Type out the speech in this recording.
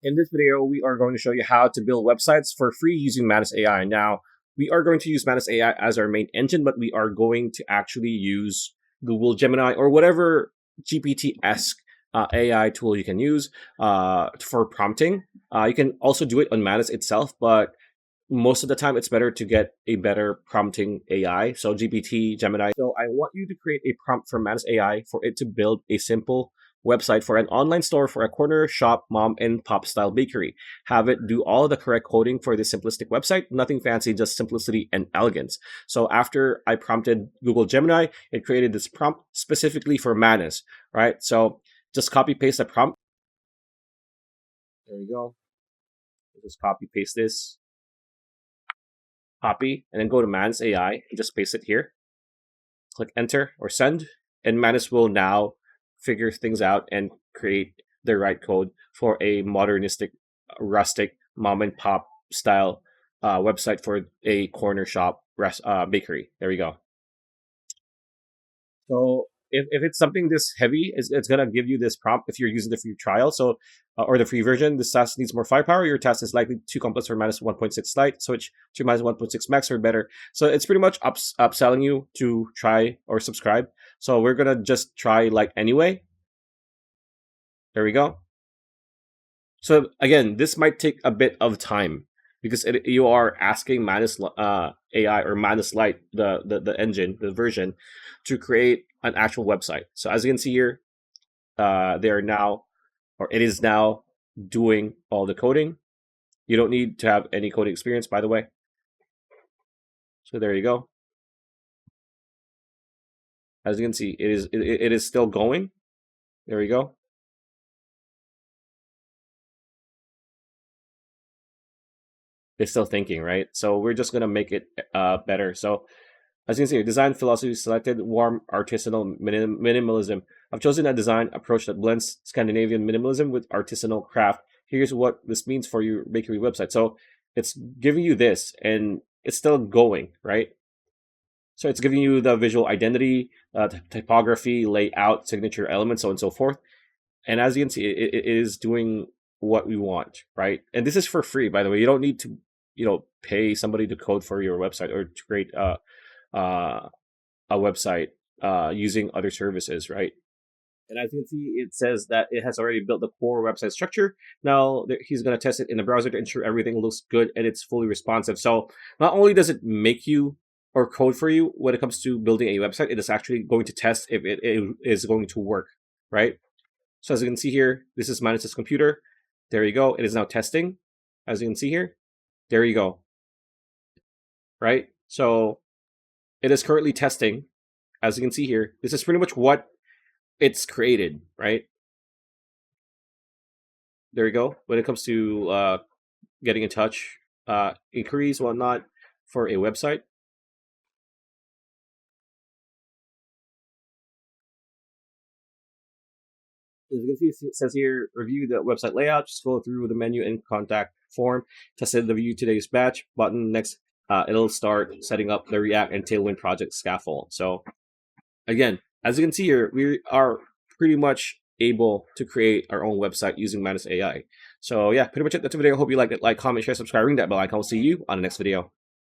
In this video, we are going to show you how to build websites for free using Manus AI. Now, we are going to use Manus AI as our main engine, but we are going to actually use Google Gemini or whatever GPT-esque AI tool you can use for prompting. You can also do it on Manus itself, but most of the time it's better to get a better prompting AI. So GPT, Gemini. So I want you to create a prompt for Manus AI for it to build a simple website for an online store for a corner shop, mom and pop style bakery. Have it do all the correct coding for this simplistic website. Nothing fancy, just simplicity and elegance. So after I prompted Google Gemini, it created this prompt specifically for Manus, right? So just copy paste the prompt. There you go. Just copy paste this. Copy, and then go to Manus AI and just paste it here. Click enter or send, and Manus will now figure things out and create the right code for a modernistic, rustic, mom and pop style website for a corner shop bakery. There we go. So if it's something this heavy, it's gonna give you this prompt if you're using the free trial. So or the free version, this task needs more firepower. Your task is likely too complex for minus 1.6 light. Switch to minus 1.6 max or better. So it's pretty much upselling you to try or subscribe. So we're gonna just try like anyway. There we go. So again, this might take a bit of time because you are asking Manus AI or Manus Lite, the engine, the version, to create an actual website. So as you can see here, they are now, or it is now doing all the coding. You don't need to have any coding experience, by the way. So there you go. As you can see, it is still going. There we go. It's still thinking, right? So we're just gonna make it better. So as you can see, design philosophy selected, warm artisanal minimalism. I've chosen a design approach that blends Scandinavian minimalism with artisanal craft. Here's what this means for your bakery website. So it's giving you this, and it's still going, right? So it's giving you the visual identity, typography, layout, signature elements, so on and so forth. And as you can see, it is doing what we want, right? And this is for free, by the way. You don't need to, pay somebody to code for your website or to create a website using other services, right? And as you can see, it says that it has already built the core website structure. Now he's going to test it in the browser to ensure everything looks good and it's fully responsive. So not only does it make you or code for you when it comes to building a website, it is actually going to test if it is going to work, right? So as you can see here, this is Manus's computer. There you go. It is now testing. As you can see here, there you go. Right? So it is currently testing. As you can see here, this is pretty much what it's created, right? There you go. When it comes to getting in touch, inquiries, whatnot, for a website. As you can see, it says here, review the website layout, just go through the menu and contact form, tested the view today's batch button. Next, it'll start setting up the React and Tailwind project scaffold. So again, as you can see here, we are pretty much able to create our own website using Manus AI. So yeah, pretty much it. That's the video. I hope you liked it. Like, comment, share, subscribe, ring that bell icon. I'll see you on the next video.